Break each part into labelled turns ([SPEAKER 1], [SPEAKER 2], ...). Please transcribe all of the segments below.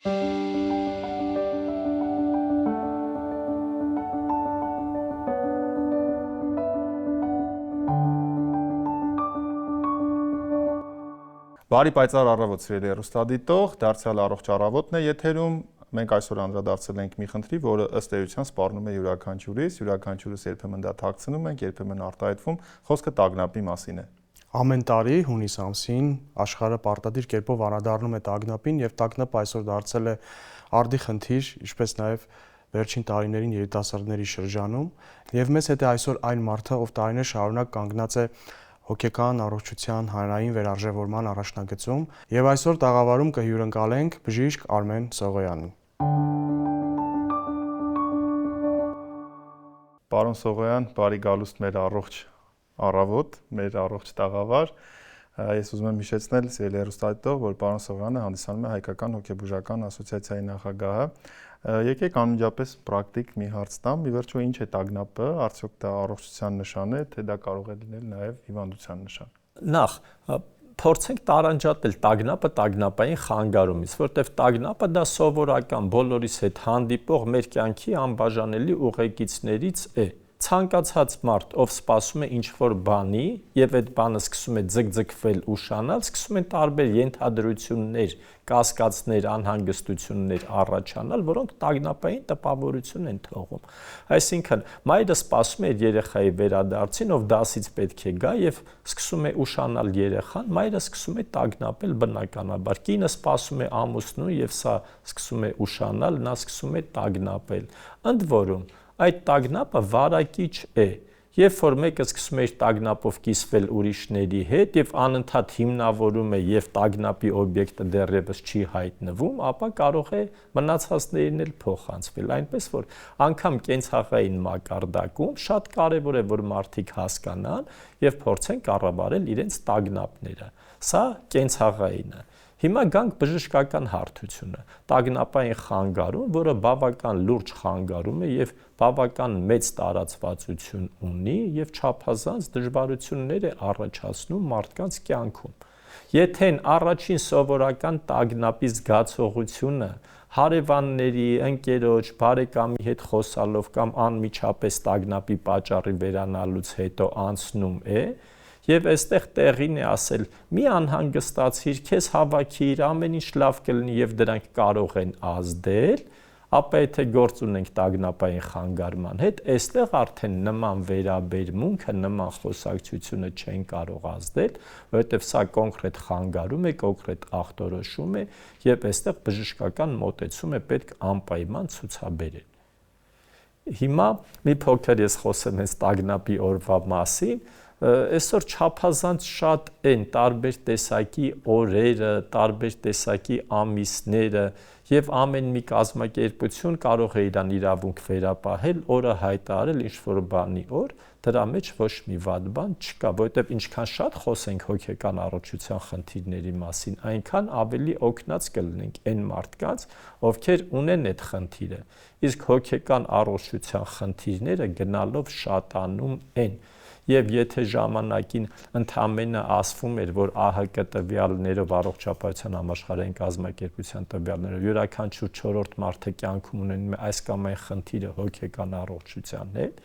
[SPEAKER 1] Բարի պայծառ առավոտ, սիրելի հեռուստադիտող, դարձյալ առողջ առավոտն է եթերում։ Մենք այսօր անդրադարձել ենք մի խնդրի, որը ըստ էության սպառնում է յուրաքանչյուրս երբեմն դա թաքցնում ենք, երբեմն արտահայտվում, խոսքը տագնապի մասին է։
[SPEAKER 2] Ամեն տարի հունիս ամսին աշխարհը պարտադիր կերպով անդրադառնում է տագնապին, եւ տագնապը այսօր դարձել է արդի խնդիր, ինչպես նաեւ վերջին տարիներին երիտասարդների շրջանում, եւ մեզ հետ է այսօր այն մարդը, ով տարիներ շարունակ կանգնած է հոգեկան առողջության հանրային վերարժևորման առաջնագծում, եւ այսօր տաղավարում կհյուրընկալենք բժիշկ Արմեն Սողոյանին։
[SPEAKER 1] Պարոն Սողոյան, բարի գալուստ մեր առողջ առավոտ, մեր առողջ տաղավար։ Ես ուզում եմ հիշեցնել սիրելի հեռուստադիտող, որ պարոն Սողոյանը հանդիսանում է Հայկական հոգեբուժական ասոցիացիայի նախագահը։ Եկեք անմիջապես պրակտիկ մի հարց տամ, ի վերջո ինչ է տագնապը, արդյոք դա առողջության նշան է, թե դա կարող է լինել նաև հիվանդության նշան։
[SPEAKER 3] Նախ փորձենք տարանջատել տագնապը տագնապային խանգարումից, որտեղ տագնապը դա սովորական բոլորիս հետ հանդիպող մեր կյանքի անբաժանելի ուղեկիցներից է։ Ցանկացած մարդ, ով սպասում է ինչ-որ բանի եւ այդ բանը սկսում է ձգձգվել, ուշանալ, սկսում են տարբեր ենթադրություններ, կասկածներ, անհանգստություններ առաջանալ, որոնք տագնապային տպավորություն են թողում։ Այսինքն, մայրը սպասում է իր երեխայի վերադարձին, ով դասից պետք է գա եւ սկսում է ուշանալ երեխան, մայրը սկսում է տագնապել բնականաբար։ Կինը սպասում է ամուսնուն եւ սա սկսում է ուշանալ, նա սկսում է տագնապել։ Ընդ որում այդ տագնապը վարակիչ է, երբ որ մեկը սկսում է իր տագնապով կիսվել ուրիշների հետ եւ անընդհատ հիմնավորում է եւ տագնապի օբյեկտը դեռևս չի հայտնվում, ապա կարող է մնացածներին էլ փոխանցվել, այնպես որ անգամ կենցաղային մակարդակում շատ կարեւոր է, որ մարդիկ հասկանան եւ փորձեն կառավարել իրենց տագնապները։ Սա կենցաղայինը։ Հիմա գանք բժշկական հարթությունը, տագնապային խանգարում, որը բավական լուրջ խանգարում է եւ բավական մեծ տարածվածություն ունի եւ չափազանց դժվարություններ է առաջացնում մարդկանց կյանքում։ Եթե առաջին սովորական տագնապի զգացողությունը հարևանների, ընկերոջ, բարեկամի հետ խոսալով կամ անմիջապես տագնապի պատճառի վերանալուց հետո անցնում է, եւ այստեղ տեղին է ասել՝ մի անհանգստացիր, քեզ հավաքիր, ամեն ինչ լավ կլինի եւ դրանք կարող են ազդել, ապա եթե գործ ունենք տագնապային խանգարման հետ, այստեղ արդեն նման վերաբերմունքը, նման խոսակցությունը չեն կարող ազդել, որովհետեւ սա կոնկրետ խանգարում է, կոնկրետ ախտորոշում է եւ այստեղ բժշկական մոտեցում է պետք անպայման ցուցաբերել։ Հիմա մի փոքր ես խոսեմ այս տագնապի օրվա մասին։ Այսօր չափազանց շատ են տարբեր տեսակի օրերը, տարբեր տեսակի ամիսները եւ ամեն մի կազմակերպություն կարող է իրան իրավունք վերապահել, օրը հայտարարել ինչ-որ բանի օր, դրա մեջ ոչ մի վատ բան չկա, որովհետեւ ինչքան շատ խոսենք հոգեկան առողջության խնդիրների մասին, այնքան ավելի օգնած կլինենք այն մարդկանց, ովքեր ունեն այդ խնդիրը։ Իսկ հոգեկան առողջության խնդիրները գնալով շատանում են։ Եվ եթե ժամանակին ընդամենը ասվում էր, որ ԱՀԿ տվյալներով առողջապահության համաշխարհային կազմակերպության տվյալներով յուրաքանչյուր 4-րդ մարդը կյանքում ունենում է այս կամ այն խնդիրը հոգեկան առողջության հետ,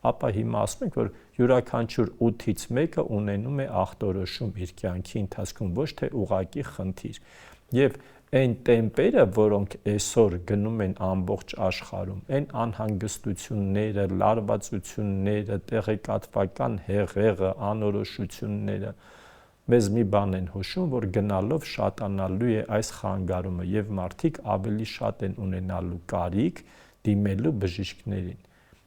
[SPEAKER 3] ապա հիմա ասում ենք, որ յուրաքանչյուր 8-ից 1-ը ունենում է ախտորոշում իր կյանքի ընթացքում, ոչ թե ուղղակի խնդիր։ Եվ այն տեմպերը, որոնք այսօր գնում են ամբողջ աշխարհում, այն անհանգստությունները, լարվածությունները, տեղեկատվական հեղեղը, անորոշությունները մեզ մի բան են հուշում, որ գնալով շատանալու է այս խանգարումը եւ մարդիկ ավելի շատ են ունենալու կարիք դիմելու բժիշկներին։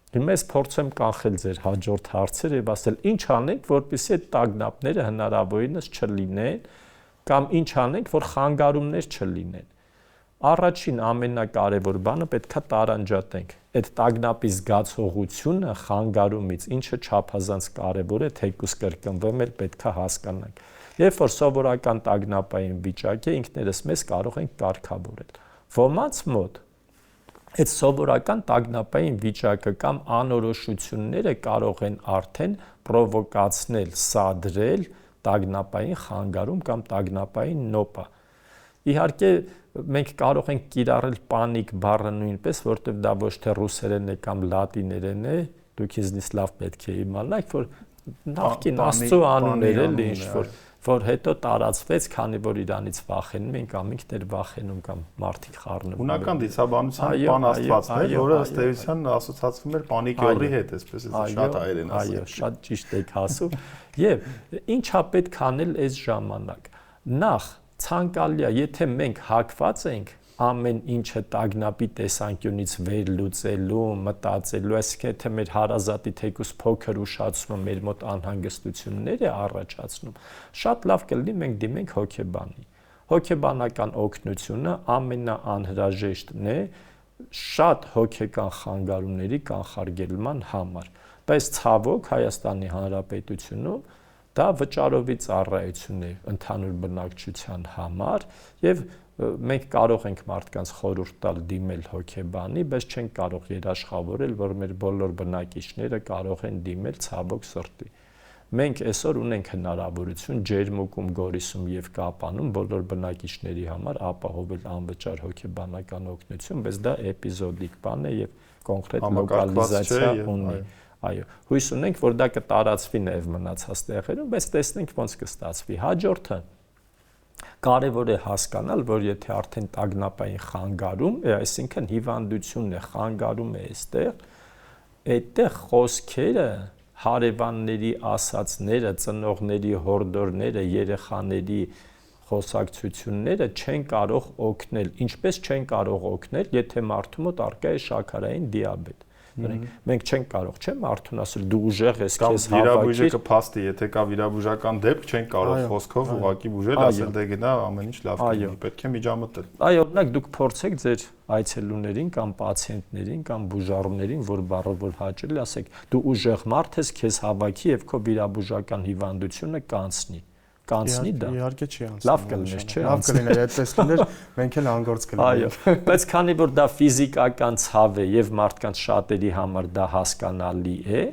[SPEAKER 3] Հիմա ես փորձեմ կանխել ձեր հաջորդ հարցերը եւ ասել ինչ անենք, որպեսզի այդ տագնապները հնարավորինս չլինեն կամ ինչ անենք, որ խանգարումներ չլինեն։ Առաջին ամենակարևոր բանը պետքա տարանջատենք այդ տագնապի զգացողությունը խանգարումից, ինչը չափազանց կարևոր է, թեկուզ կրկնվեմ էլ պետքա հասկանանք։ Երբ որ սովորական տագնապային վիճակ է, ինքներս մեզ կարող ենք կարգավորել։ Ոմանց մոտ այդ սովորական տագնապային վիճակը կամ անորոշությունները կարող են արդեն պրովոկացնել, սադրել տագնապային խանգարում կամ տագնապային նոպա։ Իհարկե մենք կարող ենք կիրառել պանիկ բառը նույնպես, որտեղ դա ոչ թե ռուսերեն է կամ լատիներեն է, դուք ինձնից լավ պետք է իմանաք, որ նախկին Աստծո անուններ էլի որ հետո տարածվեց, քանի որ իրանից վախենում են կամ ինքներ վախենում կամ մարդիկ խառնում։
[SPEAKER 1] Հունական դիցաբանության բան Աստվածն է, որը ըստ էության ասոցացվում էր պանիկյորի հետ, այսպես շատ հայեր են ասում։
[SPEAKER 3] Այո, շատ ճիշտ եք ասում։ Եվ ինչա պետք անել այս ժամանակ։ Նախ ցանկալի է, եթե մենք հակված ենք ամեն ինչը տագնապի տեսանկյունից վերլուծելու, մտածելու, այսինքն եթե մեր հարազատի թեկուզ փոքր ուշացումը մեր մոտ անհանգստություններ է առաջացնում, շատ լավ կլինի մենք դիմենք հոգեբանի։ Հոգեբանական օգնությունը ամենաանհրաժեշտն է շատ հոգեկան խանգարումների կանխարգելման համար։ Բայց ցավոք Հայաստանի Հանրապետությունում դա վճարովի ծառայություն է ընդհանուր բնակչության համար եւ մենք կարող ենք մարդկանց խորհուրդ տալ դիմել հոգեբանի, բայց չենք կարող երաշխավորել, որ մեր բոլոր բնակիչները կարող են դիմել ցավոք սրտի։ Մենք այսօր ունենք հնարավորություն Ջերմուկում, Գորիսում եւ Կապանում բոլոր բնակիչների համար ապահովել անվճար հոգեբանական օգնություն, բայց դա էպիզոդիկ բան է եւ կոնկրետ լոկալիզացիա ունի։ Այո, հույս ունենք, որ դա կտարածվի նաև մնացած տեղերում, բայց տեսնենք ոնց կստացվի։ Հաջորդը կարևոր է հասկանալ, որ եթե արդեն տագնապային խանգարում է, այսինքն հիվանդությունն է, խանգարում է այդտեղ խոսքերը, հարևանների ասածները, ծնողների հորդորները, երեխաների խոսակցությունները չեն կարող օգնել, ինչպես չեն կարող օգնել, եթե մարդու մոտ առկա է շաքարային դիաբետ։ Մենք չենք կարող, չէ՞, մարդուն ասել դու ուժեղ ես, քեզ հավաքիր։
[SPEAKER 1] Վիրաբույժը կփաստի, եթե կա վիրաբուժական դեպք, չենք կարող խոսքով ուղղակի բուժել, ասել դե գնա ամեն ինչ լավ կլինի, պետք է միջամտել։
[SPEAKER 3] Այո, օրինակ դուք փորձեք ձեր այցելուներին կամ պացիենտներին կամ բուժառուներին, որ բառով որ հաճելի, ասեք դու ուժեղ մարդ ես, քեզ հավաքի եւ քո վիրաբուժական հիվանդությունը կանցնի դա։
[SPEAKER 2] Իհարկե չի անցնի։
[SPEAKER 3] Լավ կլիներ, չէ՞։
[SPEAKER 2] Լավ կլիներ, այդպես լիներ, մենք էլ անգործ կլինենք։
[SPEAKER 3] Այո, բայց քանի որ դա ֆիզիկական ցավ է եւ մարդկանց շատերի համար դա հասկանալի է,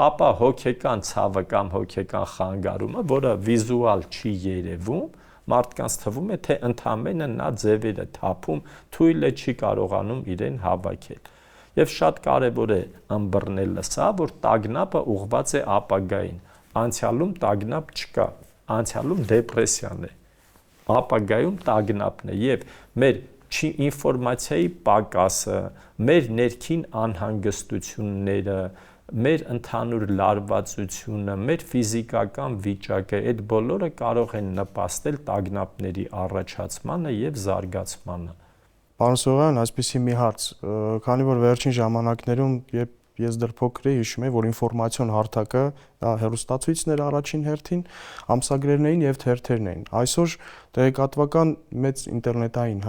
[SPEAKER 3] ապա հոգեկան ցավը կամ հոգեկան խանգարումը, որը վիզուալ չի երևում, մարդկանց թվում է, թե ընդամենը նա ձևերը թափում, թույլ է չի կարողանում իրեն հավաքել։ Եվ շատ կարևոր է ըմբռնելը սա, որ տագնապը ուղղված է ապագային։ Անցյալում տագնապ չկա։ Անցյալում դեպրեսիան է, ապագայում տագնապն է եւ մեր ինֆորմացիայի պակասը, մեր ներքին անհանգստությունները, մեր ընդհանուր լարվածությունը, մեր ֆիզիկական վիճակը, այդ բոլորը կարող են նպաստել տագնապների առաջացմանը եւ զարգացմանը։
[SPEAKER 2] Պարոն Սողոյան, այսպեսի մի հարց, քանի որ վերջին ժամանակներում երբ ես դեռ փոքր էի, հիշում եմ, որ ինֆորմացիոն հարթակը դա հեռուստացույցն էր առաջին հերթին, ամսագրերն էին եւ թերթերն էին։ Այսօր տեղեկատվական մեծ ինտերնետային,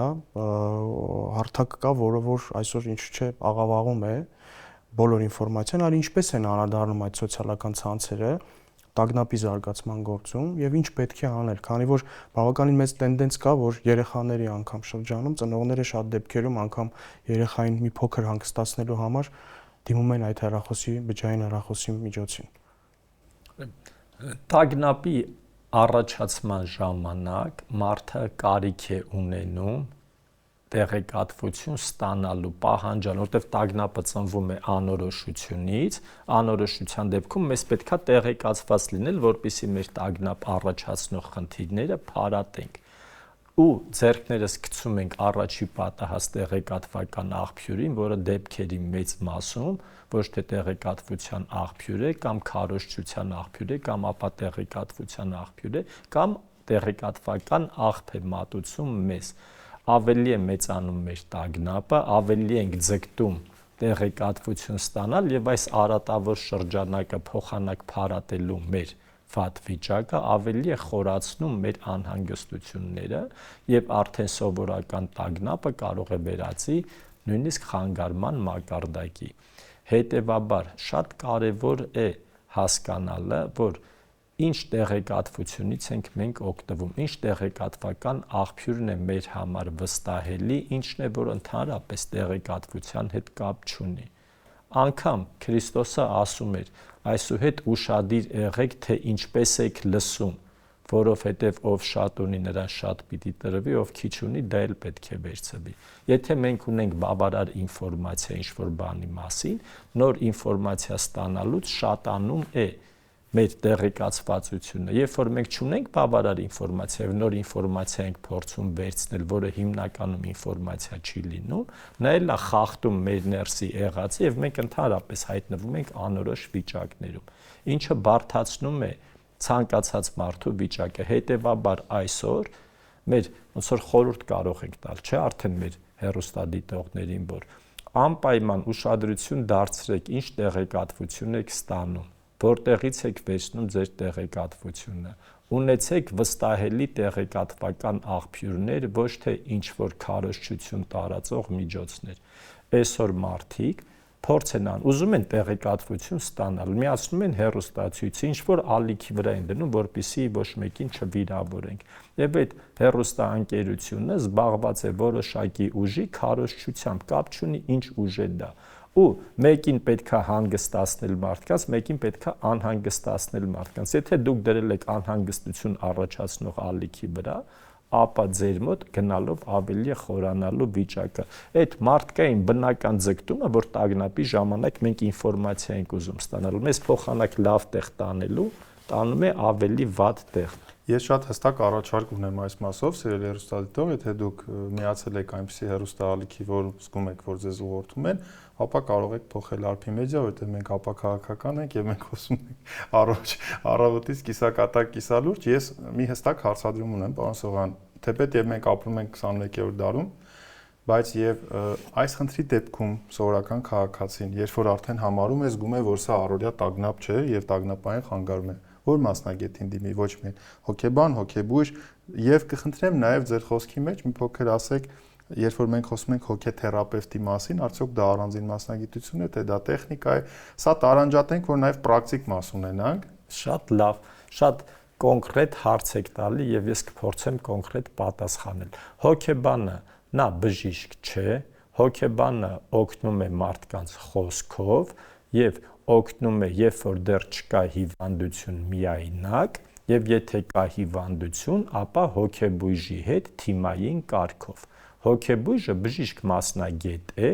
[SPEAKER 2] հարթակ կա, որը որ այսօր ինչու՞ չէ աղավաղում է բոլոր ինֆորմացիան, այլ ինչպես են անդրադառնում այդ սոցիալական ցանցերը տագնապի զարգացման գործում եւ ինչ պետք է անել, քանի որ բավականին մեծ տենդենց կա, որ երեխաների անգամ շրջանում ծնողները շատ դեպքերում անգամ երեխային մի փոքր հանգստացնելու համար դիմում են այդ հեռախոսի, բջջային հեռախոսի միջոցին։
[SPEAKER 3] Տագնապի առաջացման ժամանակ մարդը կարիք է ունենում տեղեկատվություն ստանալու, պահանջան, որտեղ տագնապը ծնվում է անորոշությունից, անորոշության դեպքում մեզ պետքա տեղեկացված լինել, որպեսզի մեր տագնապ առաջացնող խնդիրները փարատենք։ Ու ձեռքներս գցում ենք առաջի պատահած տեղեկատվական աղբյուրին, որը դեպքերի մեծ մասում ոչ թե տեղեկատվության աղբյուր է, կամ քարոզչության աղբյուր է, կամ ապա տեղեկատվության աղբյուր է, կամ տեղեկատվական աղբ է մատուցում մեզ։ Ավելի է մեծանում մեր տագնապը, ավելի ենք ձգտում տեղեկատվություն ստանալ եւ այս արատավոր շրջանակը փոխանակ փարատելու մեր վատ վիճակը ավելի է խորացնում մեր անհանգստությունները եւ արդեն սովորական տագնապը կարող է վերածի նույնիսկ խանգարման մակարդակի։ Հետևաբար շատ կարեւոր է հասկանալը, որ ինչ տեղեկատվությունից ենք մենք օգտվում, ինչ տեղեկատվական աղբյուրն է մեր համար վստահելի, ինչն է, որ ընդհանրապես տեղեկատվության հետ կապ չունի։ Անկամ Քրիստոսը ասում էր. այսուհետ ուշադիր եղեք, թե ինչպես եք լսում, որովհետև ով շատ ունի, նրան շատ պիտի տրվի, ով քիչ ունի, դա էլ պետք է վերցվի։ Եթե մենք ունենք բավարար ինֆորմացիա ինչ-որ բանի մասին, նոր ինֆորմացիա ստանալուց շատանում է մեր տեղեկացվածությունը։ Երբ որ մենք չունենք բավարար ինֆորմացիա եւ նոր ինֆորմացիա ենք փորձում վերցնել, որը հիմնականում ինֆորմացիա չի լինում, նա էլ է խախտում մեր ներսի եղածը եւ մենք ընդհանրապես հայտնվում ենք անորոշ վիճակներում, ինչը բարդացնում է ցանկացած մարդու վիճակը։ Հետևաբար այսօր մեր ոնց որ խորհուրդ կարող ենք տալ, չէ՞, արդեն մեր հեռուստադիտողներին, որ անպայման ուշադրություն դարձրեք, ինչ տեղեկատվություն եք ստանում, որտեղից եք վերցնում ձեր տեղեկատվությունը, ունեցեք վստահելի տեղեկատվական աղբյուրներ, ոչ թե ինչ-որ քարոզչություն տարածող միջոցներ։ Այսօր մարդիկ փորձ են անում, ուզում են տեղեկատվություն ստանալ, միացնում են հեռուստացույցը, ինչ-որ ալիքի վրա են դնում, որպեսզի ոչ մեկին չվիրավորենք։ Եվ այդ հեռուստաընկերությունը զբաղված է որոշակի ուժի քարոզչությամբ, կապ չունի ինչ ուժ է դա։ Ու մեկին պետքա հանգստացնել մարդկանց, մեկին պետքա անհանգստացնել մարդկանց։ Եթե դուք դրել եք անհանգստություն առաջացնող ալիքի վրա, ապա ձեր մոտ գնալով ավելի է խորանալու վիճակը։ Այդ մարդկային բնական ձգտումը, որ տագնապի ժամանակ մենք ինֆորմացիա ենք ուզում ստանալ, մեզ փոխանակ լավ տեղ տանելու, տանում է ավելի վատ տեղ։
[SPEAKER 1] Ես շատ հստակ առաջարկ ունեմ այս մասով, սիրելի հեռուստադիտող, եթե դուք միացել եք այնպիսի հեռուստաալիքի, որ զգում եք, որ ձեզ ուղղորդում են, ապա կարող եք փոխել Արփի մեդիա, որովհետև մենք ապաքաղաքական ենք եւ մենք խոսում ենք առավոտից կիսակատակ կիսալուրջ։ Ես մի հստակ հարցադրում ունեմ, պարոն Սողան, թեպետ եւ մենք ապրում ենք 21-րդ դարում, բայց եւ այս խնդրի դեպքում սովորական քաղաքացին, երբ որ արդեն համարում է, զգում է, որ սա առօրյա տագնապ չէ եւ տագնապային խանգարում է, որ մասնագետին դիմի, ոչ միայն հոգեբան, հոգեբույժ, եւ կխնդրեմ նաեւ ձեր խոսքի մեջ մի փոքր ասեք, երբ որ մենք խոսում ենք հոգեթերապևտի մասին, արդյոք դա առանձին մասնագիտություն է, թե դա տեխնիկա է, սա տարանջատենք, որ նաեւ պրակտիկ մաս ունենանք։
[SPEAKER 3] Շատ լավ, շատ կոնկրետ հարց եք տալի եւ ես կփորձեմ կոնկրետ պատասխանել։ Հոգեբանը նա բժիշկ չէ, հոգեբանը օգնում է մարդկանց խոսքով եւ օգնում է, երբ որ դեռ չկա հիվանդություն միայնակ, եւ եթե կա հիվանդություն, ապա հոգեբույժի հետ թիմային կարգով։ Հոգեբույժը բժիշկ մասնագետ է,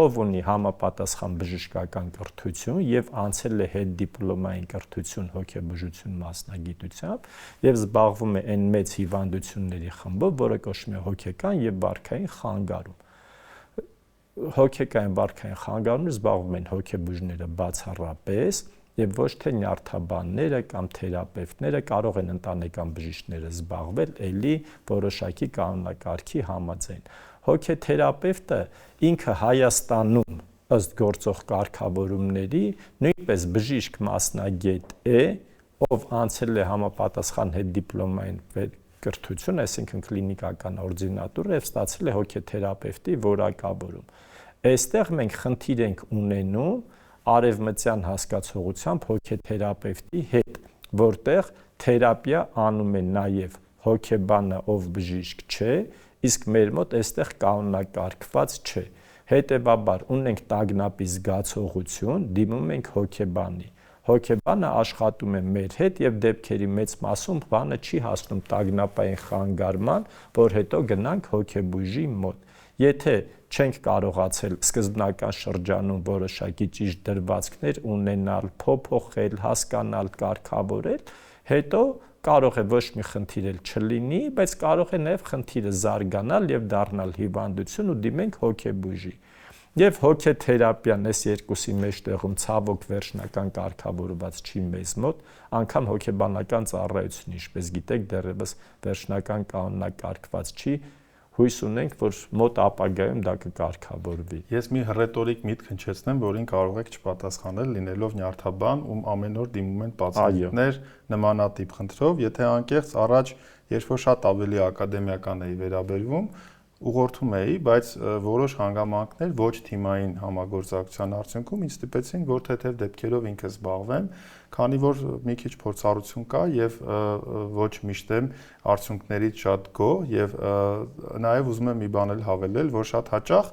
[SPEAKER 3] ով ունի համապատասխան բժշկական կրթություն եւ անցել է հետդիպլոմային կրթություն հոգեբուժություն մասնագիտությամբ եւ զբաղվում է այն մեծ հիվանդությունների խմբով, որը կոչվում է հոգեկան եւ վարքային խանգարում։ Հոգեկան վարքային խանգարումով զբաղվում են հոգեբույժները բացառապես եւ ոչ թե նյարդաբանները կամ թերապևտները, կարող են ընտանեկան բժիշկները զբաղվել էլի որոշակի կանոնակարգի համաձայն։ Հոգեթերապևտը ինքը Հայաստանում ըստ գործող կարգավորումների նույնպես բժիշկ մասնագետ է, ով անցել է համապատասխան հետդիպլոմային կրթություն, այսինքն կլինիկական օրդինատուրա եւ ստացել է հոգեթերապևտի որակավորում։ Այստեղ մենք խնդիր ենք ունենում արևմտյան հասկացողությամբ հոգեթերապևտի հետ, որտեղ թերապիա անում է նաև հոգեբանը, ով բժիշկ չէ, իսկ մեր մոտ այստեղ կանոնակարգված չէ։ Հետևաբար ունենք տագնապի զգացողություն, դիմում ենք հոգեբանի։ Հոգեբանը աշխատում է մեր հետ եւ դեպքերի մեծ մասում բանը չի հասնում տագնապային խանգարման, որ հետո գնանք հոգեբույժի մոտ։ Եթե չենք կարողացել սկզբնական շրջանում որոշակի ճիշտ դրվածքներ ունենալ, փոփոխել, հասկանալ, կարգավորել, հետո կարող է ոչ մի խնդիր չլինի, բայց կարող է նաև խնդիրը զարգանալ եւ դառնալ հիվանդություն ու դիմենք հոգեբույժի։ Եվ հոգեթերապիան այս երկուսի մեջտեղում ցավոք վերջնական կարգավորված չի մեզ մոտ, անգամ հոգեբանական ծառայություն, ինչպես գիտեք, դեռևս վերջնական կանոնակարգված չի, հույս ունենք, որ մոտ ապագայում դա կկարգավորվի։
[SPEAKER 1] Ես մի ռետորիկ միտք հնչեցնեմ, որին կարող եք չպատասխանել, լինելով նյարդաբան, ում ամեն օր դիմում են պացիենտներ նմանատիպ խնդրով, եթե անկեղծ առաջ, երբ որ շատ ավելի ակադեմիական էի վերաբերվում, ուղղորդում էի, բայց որոշ հանգամանքներ ոչ թիմային համագործակցության արդյունքում ինձ ստիպեցին, որ թեթև դեպքերով ինքը զբաղվեմ, քանի որ մի քիչ փորձառություն կա եւ ոչ միշտ եմ արդյունքներից շատ գոհ եւ նաեւ ուզում եմ մի բան էլ հավելել, որ շատ հաճախ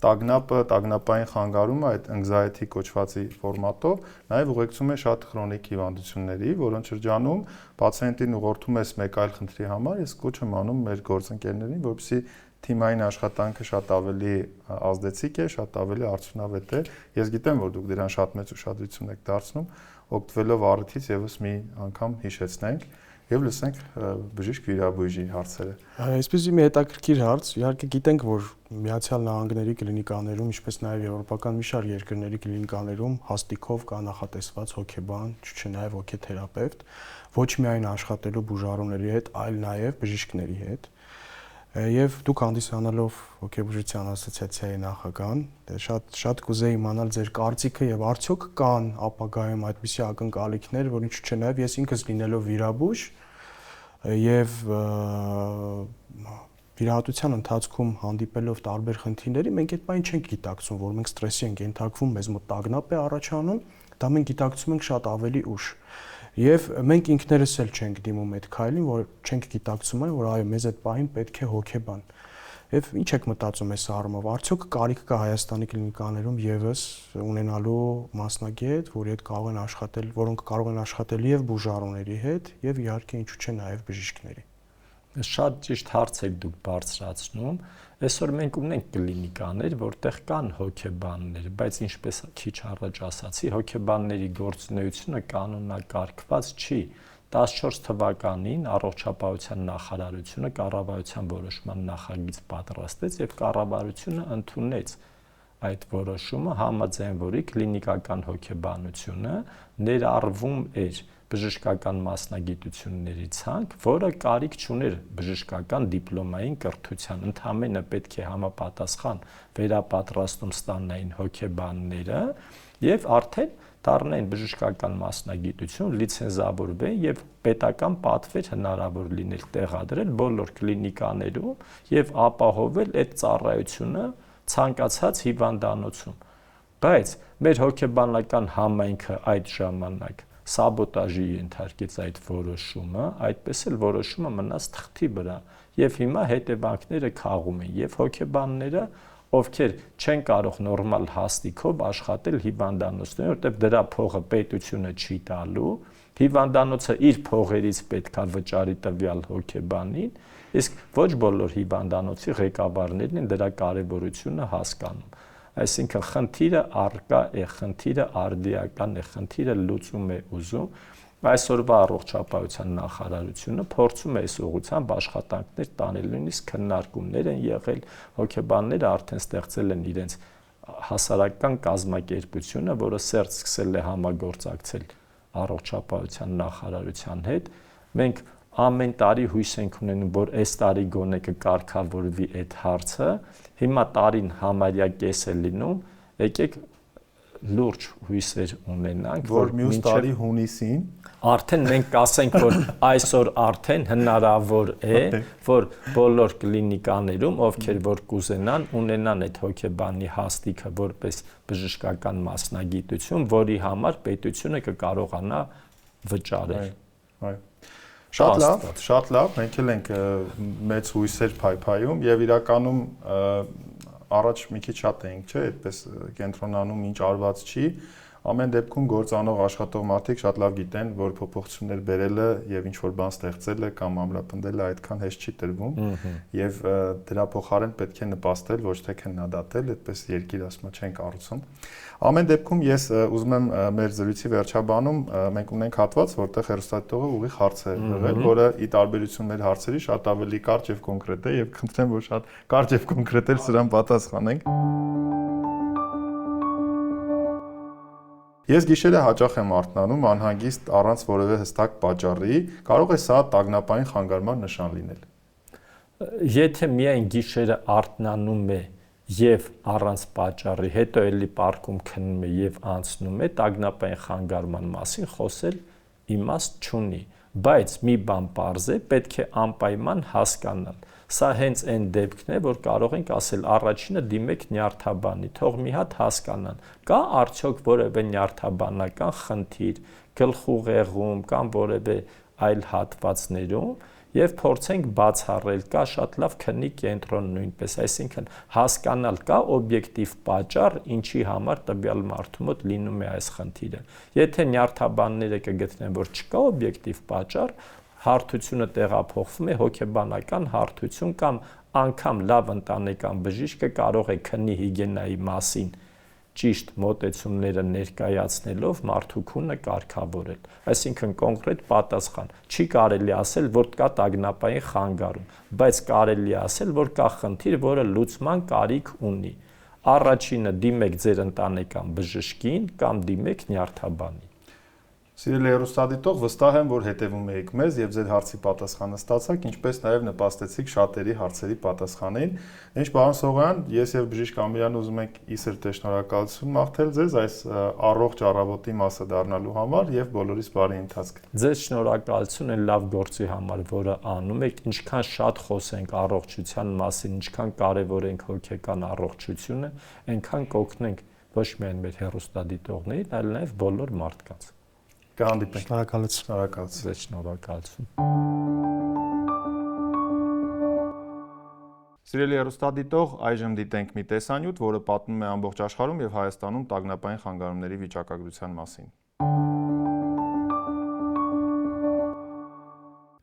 [SPEAKER 1] տագնապային խանգարումը այդ anxiety կոչվածի ֆորմատով նաև ուղեկցում է շատ քրոնիկ հիվանդությունների, որոնց շրջանում պացիենտին ուղղորդում ես մեկ այլ խնդրի համար, ես կոչ եմ անում մեր գործընկերներին, որպեսզի թիմային աշխատանքը շատ ավելի ազդեցիկ է, շատ ավելի արդյունավետ է։ Ես գիտեմ, որ դուք դրան շատ մեծ ուշադրություն եք դարձնում, օգտվելով առիթից եւս մի անգամ հիշեցնենք եւ լսենք բժիշկ Վիրաբույժի հարցերը։
[SPEAKER 2] Այսպեսի մի հետաքրքիր հարց, իհարկե գիտենք, որ Միացյալ Նահանգների կլինիկաներում, ինչպես նաև եվրոպական մի շարք երկրների կլինիկաներում հաստիկով կա նախատեսված հոգեբան, չէ՞ նաև հոգեթերապևտ, ոչ միայն աշխատելու բուժառուների հետ, այլ նաև բժիշկների հետ։ Եվ դուք հանդիսանալով հոգեբուժության ասոցիացիայի նախագահան, շատ կուզեի իմանալ ձեր կարծիքը եւ արդյոք կան ապագայում այդպիսի ակնկալիքներ, որ ինչու՞ չէ նաև ես ինքս լինելով վիրաբույժ եւ վիրահատության ընթացքում հանդիպելով տարբեր խնդիրների, մենք այդ բանը չենք գիտակցում, որ մենք ստրեսի ենք ենթարկվում, մեզ մոտ տագնապ է առաջանում, դա մենք գիտակցում ենք շատ ավելի ուշ։ Եվ մենք ինքներս էլ չենք դիմում այդ քայլին, որ չենք գիտակցում, որ այո, մեզ այդ պահին պետք է հոգեբան։ Եվ ինչ եք մտածում այս առումով, արդյոք կարիք կա Հայաստանի կլինիկաներում եւս ունենալու մասնագետ, որի հետ կարող են աշխատել, որոնք կարող են աշխատել եւ բուժառուների հետ, եւ իհարկե ինչու՞ չէ նաեւ բժիշկների։
[SPEAKER 3] Շատ ճիշտ հարց եք դուք բարձրացնում։ Այսօր մենք ունենք կլինիկաներ, որտեղ կան հոգեբաններ, բայց ինչպես քիչ առաջ ասացի, հոգեբանների գործունեությունը կանոնակարգված չի։ 14 թվականին Առողջապահության նախարարությունը կառավարության որոշման նախագիծ պատրաստեց եւ կառավարությունը ընդունեց այդ որոշումը, համաձայն որի կլինիկական հոգեբանությունը ներառվում էր բժշկական մասնագիտությունների ցանկ, որը կարիք չուներ բժշկական դիպլոմային կրթության, ընդհանրապես պետք է համապատասխան վերապատրաստում ստանային հոգեբանները եւ արդեն դառնային բժշկական մասնագիտություն, լիցենզավորվեն եւ պետական պատվեր հնարավոր լինել տեղադրել բոլոր կլինիկաներում եւ ապահովել այդ ծառայությունը ցանկացած հիվանդանոցում։ Բայց մեր հոգեբանական համայնքը այդ ժամանակ սաբոտաժի ենթարկեց այդ որոշումը, այդպես էլ որոշումը մնաց թղթի վրա եւ հիմա հետևանքները քաղում են եւ հոգեբանները, ովքեր չեն կարող նորմալ հաստիկով աշխատել հիվանդանոցներում, որտեղ դրա փողը պետությունը չի տալու, հիվանդանոցը իր փողերից պետքա վճարի տվյալ հոգեբանին, իսկ ոչ բոլոր հիվանդանոցի ղեկավարներն են դրա կարեւորությունը հասկանում։ Այսինքն խնդիրը առկա է, խնդիրը արդիական է, խնդիրը լուծում է ուզում։ Այսօրվա առողջապահության նախարարությունը փորձում է այս ուղղությամբ աշխատանքներ տանել, նույնիսկ քննարկումներ են եղել, հոգեբանները արդեն ստեղծել են իրենց հասարակական կազմակերպությունը, որը սերտ սկսել է համագործակցել առողջապահության նախարարության հետ։ Մենք ամեն տարի հույս ենք ունենում, որ այս տարի գոնե կկարգավորվի այդ հարցը։ Հիմա տարին համարյա կես է լինում, եկեք լուրջ հույսեր ունենանք,
[SPEAKER 1] որ մյուս տարի հունիսին
[SPEAKER 3] արդեն մենք կասենք, որ այսօր արդեն հնարավոր է, որ բոլոր կլինիկաներում, ովքեր որ կուզենան, ունենան այդ հոգեբանի հաստիքը որպես բժշկական մասնագիտություն, որի համար պետությունը կկարողանա վճարել։
[SPEAKER 1] Այո։ Շատ լավ, մենք էլ ենք մեծ հույսեր փայփայում եւ իրականում առաջ մի քիչ շատ էինք, չէ, այդպես կենտրոնանում ինչ արված չի, ամեն դեպքում գործանող աշխատող մարդիկ շատ լավ գիտեն, որ փոփոխություններ բերելը եւ ինչ որ բան ստեղծելը կամ ամրապնդելը այդքան հեշտ չի տրվում եւ դրա փոխարեն պետք է նպաստել, ոչ թե քննադատել, այդպես երկիր ասма չեն կառուցում։ Ամեն դեպքում ես ուզում եմ մեր զրույցի վերջաբանում մենք ունենք հատված, որտեղ հեռուստադիտողը ուղիղ հարց է եղել, որը ի տարբերություն մեր հարցերի շատ ավելի կարճ եւ կոնկրետ է եւ խնդրեմ, որ շատ կարճ եւ կոնկրետ էլ սրան պատասխանենք։ Ես գիշերը հաճախ եմ արթնանում անհանգիստ առանց որևէ հստակ պատճառի, կարող է սա տագնապային խանգարման նշան լինել։
[SPEAKER 3] Եթե միայն գիշերը արթնանում է եւ առանց պատճառի, հետո էլի պարկում քնում է եւ անցնում է, տագնապային խանգարման մասին խոսել իմաստ չունի, բայց մի բան պարզ է, պետք է անպայման հասկանալ։ Սա հենց այն դեպքն է, որ կարող ենք ասել առաջինը դիմեք նյարդաբանի, թող մի հատ հասկանան, կա արդյոք որևէ նյարդաբանական խնդիր, գլխուղեղում կամ որևէ այլ հատվածներում, եւ փորձենք բացառել, կա շատ լավ քնի կենտրոն նույնպես, այսինքն հասկանալ կա օբյեկտիվ պատճառ, ինչի համար տվյալ մարդու մոտ լինում է այս խնդիրը։ Եթե նյարդաբանները կգտնեն, որ չկա օբյեկտիվ պատճառ, հարթությունը տեղափոխվում է հոգեբանական հարթություն կամ անգամ լավ ընտանեկան բժիշկը կարող է քնի հիգիենայի մասին ճիշտ մոտեցումները ներկայացնելով մարդու քունը կարգավորել։ Այսինքն կոնկրետ պատասխան։ Չի կարելի ասել, որ կա տագնապային խանգարում, բայց կարելի ասել, որ կա խնդիր, որը լուծման կարիք ունի։ Առաջինը դիմեք ձեր ընտանեկան բժշկին կամ դիմեք նյարդաբանին։
[SPEAKER 1] Սիրելի հեռուստադիտող, վստահ եմ, որ հետևում եք մեզ եւ ձեր հարցի պատասխանը ստացաք, ինչպես նաեւ նպաստեցիք շատերի հարցերի պատասխանին։ Ինչ պարոն Սողոյան, ես եւ բժիշկ Ամիրյանը ուզում ենք ի սրտե շնորհակալություն մաղթել ձեզ այս առողջ առավոտի մասը դառնալու համար եւ բոլորիս բարի ընթացք։
[SPEAKER 3] Ձեզ շնորհակալություն այն լավ գործի համար, որը անում եք, ինչքան շատ խոսենք առողջության մասին, ինչքան կարևորենք հոգեկան առողջությունը, այնքան կօգնենք ոչ միայն մեր հեռուստադիտողներին, այլ նաեւ բոլոր մարդկանց։
[SPEAKER 1] Կհանդիպենք։
[SPEAKER 2] Շնորհակալություն։
[SPEAKER 1] Շնորհակալություն։
[SPEAKER 3] Ձեզ շնորհակալություն։
[SPEAKER 1] Սիրելի հեռուստադիտող, այժմ դիտենք մի տեսանյութ, որը պատմում է ամբողջ աշխարհում եւ Հայաստանում տագնապային խանգարումների վիճակագրության մասին։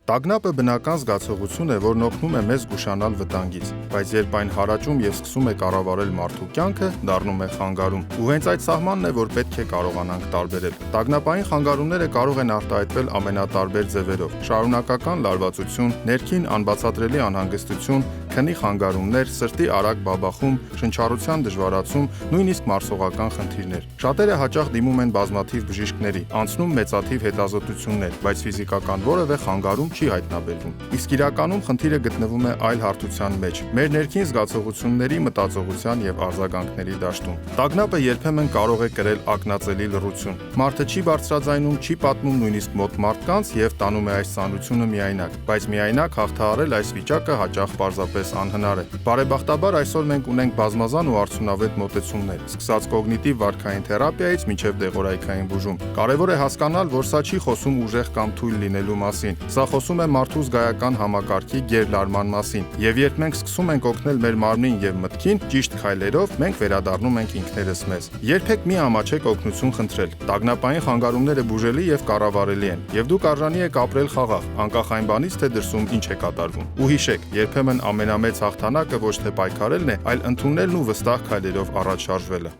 [SPEAKER 1] Տագնապը բնական զգացողություն է, որն օգնում է մեզ զգուշանալ վտանգից, բայց երբ այն հարաճում եւ սկսում է կառավարել մարդու կյանքը, դառնում է խանգարում։ Ու հենց այդ սահմանն է, որ պետք է կարողանանք տարբերել։ Տագնապային խանգարումները կարող են արտահայտվել ամենատարբեր ձևերով՝ շարունակական լարվածություն, ներքին անբացատրելի անհանգստություն, քնի խանգարումներ, սրտի արագ բաբախում, շնչառության դժվարացում, նույնիսկ մարսողական խնդիրներ։ Շատերը հաճախ դիմում են բազմաթիվ բժիշկների, անցնում մեծաթիվ հետազոտություններ, բայց ֆիզիկական որևէ խանգարում չի հայտնաբերվում։ Իսկ իրականում խնդիրը գտնվում է այլ հարթության մեջ՝ մեր ներքին զգացողությունների, մտածողության եւ արձագանքների դաշտում։ Տագնապը երբեմն կարող է կրել ակնածելի լռություն։ Մարդը չի բարձրաձայնում, չի պատմում նույնիսկ մոտ մարդկանց եւ տանում է այս ծանրությունը միայնակ, բայց միայնակ հաղթահարել այս վիճակը հաճախ պարզապես անհնար է։ Բարեբախտաբար այսօր մենք ունենք բազմազան ու արդյունավետ մոտեցումներ, սկսած կոգնիտիվ վարքային թերապիայից մինչև դեղորայքային բուժում։ Կարևոր է հասկանալ, որ սա չի խոսում ուժեղ կամ թույլ լինելու մասին։ Սա խոսում է մարդու զգայական համակարգի գերլարման մասին։ Եվ երբ մենք սկսում ենք օգնել մեր մարմնին եւ մտքին ճիշտ քայլերով, մենք վերադառնում ենք ինքներս մեզ։ Երբեք մի ամաչեք օգնություն խնդրել։ Տագնապային խանգարումները բուժելի եւ կառավարելի են, եւ դուք արժանի եք ապրել խաղաղ, անկախ այն բանից, թե դրսում ինչ է կատարվում։ Ու հիշեք, երբեմն ամենամեծ հաղթանակը ոչ թե պայքարելն է, այլ ընդունելն ու վստահ քայլերով առաջ շարժվելը։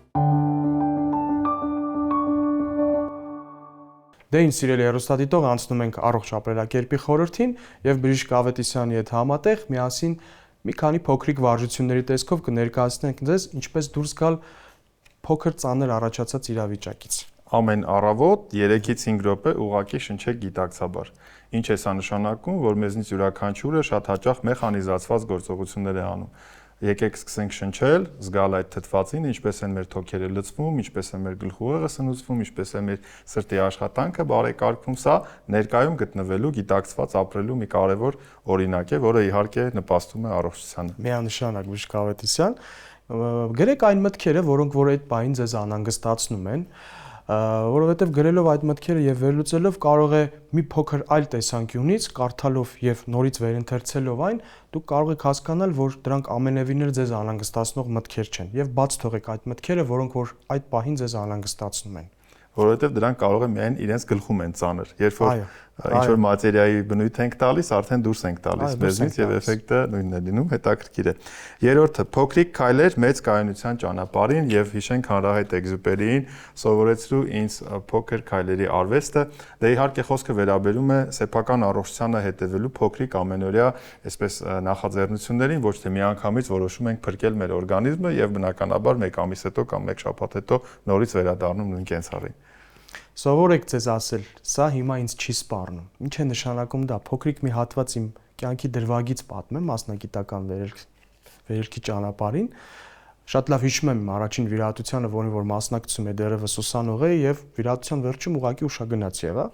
[SPEAKER 2] Դե ինչ սիրելի հեռուստադիտող, անցնում ենք առողջ ապրելակերպի խորհրդին եւ բժիշկ Ավետիսյանի հետ համատեղ միասին մի քանի փոքրիկ վարժությունների տեսքով կներկայացնենք ձեզ ինչպես դուրս գալ փոքր ծանր առաջացած իրավիճակից։
[SPEAKER 1] Ամեն առավոտ 3-ից 5 րոպե ուղղակի շնչեք գիտակցաբար։ Ինչ է սա նշանակում, որ մեզնից յուրաքանչյուրը շատ հաճախ մեխանիզացված գործողություններ է անում։ Եկեք սկսենք շնչել, զգալ այդ թթվածին, ինչպես են մեր թոքերը լցվում, ինչպես է մեր գլխուղեղը սնուցվում, ինչպես է մեր սրտի աշխատանքը բարեկարգվում, սա ներկայում գտնվելու, գիտակցված ապրելու մի կարևոր օրինակ է, որը իհարկե նպաստում է առողջությանը։
[SPEAKER 2] Միանշանակ բժիշկ Ավետիսյան, գրեք այն մտքերը, որոնք որ այդ բային ձեզ անհանգստացնում են, որովհետև գրելով այդ մտքերը եւ վերլուծելով կարող է մի փոքր այլ տեսանկյունից կարդալով եւ նորից վերընթերցելով այն դուք կարող եք հասկանալ, որ դրանք ամենևին էլ ձեզ անհանգստացնող մտքեր չեն եւ բաց թողեք այդ մտքերը, որոնք որ այդ պահին ձեզ անհանգստացնում են,
[SPEAKER 1] որովհետև դրանք կարող է միայն իրենց գլխում են ծանր, երբ որ ինչ որ մատերիայի բնույթ ենք տալիս, արդեն դուրս ենք տալիս մեզնից եւ էֆեկտը նույնն է լինում, հետաքրքիր է։ Երրորդը՝ փոքրիկ քայլեր մեծ կայունության ճանապարհին եւ հիշենք հանրահայտ Էքզյուպերիին, սովորեցրու ինձ փոքր քայլերի արվեստը, դե իհարկե խոսքը վերաբերում է սեփական առողջությանը հետևելու փոքրիկ ամենօրյա այսպես նախաձեռնություններին, ոչ թե միանգամից որոշում ենք փրկել մեր օրգանիզմը եւ բնականաբար 1 ամիս հետո կամ 1 շաբաթ հետո նորից վերադառնում նույն կենցաղին։
[SPEAKER 2] Սովորեք ձեզ ասել, սա հիմա ինձ չի սպառնում։ Ինչ է նշանակում դա։ Փոքրիկ մի հատված իմ կյանքի դրվագից պատմեմ մասնագիտական վերելքի ճանապարհին։ Շատ լավ հիշում եմ իմ առաջին վիրահատությանը, որին որ մասնակցում է դեռևս ուսանող էի եւ վիրահատության վերջում ուղղակի ուշագնաց եղա։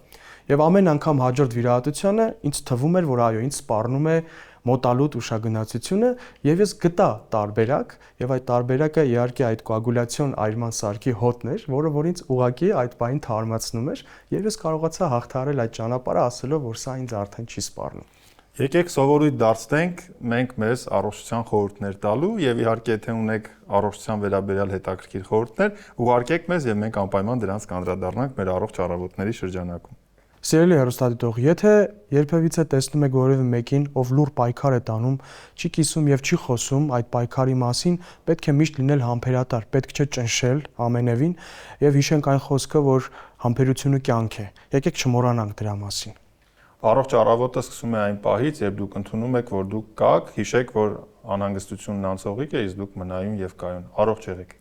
[SPEAKER 2] Եվ ամեն անգամ հաջորդ վիրահատությանը ինձ թվում էր, որ այո, ինձ սպառնում է մոտալուտ ուշագնացությունը եւ ես գտա տարբերակ եւ այդ տարբերակը իհարկե այդ կոագուլյացիոն այրման սարքի հոտն էր, որը ինձ ուղղակի այդ բային թարմացնում էր եւ ես կարողացա հաղթահարել այդ ճանապարհը ասելով, որ սա ինձ արդեն չի սպառնում։
[SPEAKER 1] Եկեք սովորույթ դարձնենք մենք մեզ առողջության խորհուրդներ տալու եւ իհարկե եթե ունեք առողջության վերաբերյալ հետաքրքիր խորհուրդներ, ուղարկեք մեզ եւ մենք անպայման դրանց կանդրադառնանք մեր առողջ առավոտների շրջանակում։
[SPEAKER 2] Սիրելի հեռուստադիտող, եթե երբևիցե տեսնում եք որևէ մեկին, ով լուր պայքար է տանում, չի կիսում եւ չի խոսում այդ պայքարի մասին, պետք է միշտ լինել համբերատար, պետք չէ ճնշել ամենևին եւ հիշենք այն խոսքը, որ համբերությունը կյանք է։ Եկեք չմոռանանք դրա մասին։
[SPEAKER 1] Առողջ առավոտը սկսում է այն պահից, երբ դուք ընդունում եք, որ դուք կաք, հիշեք, որ անհանգստությունն անցողիկ է, իսկ դուք մնայուն եւ կայուն։ Առողջ եղեք։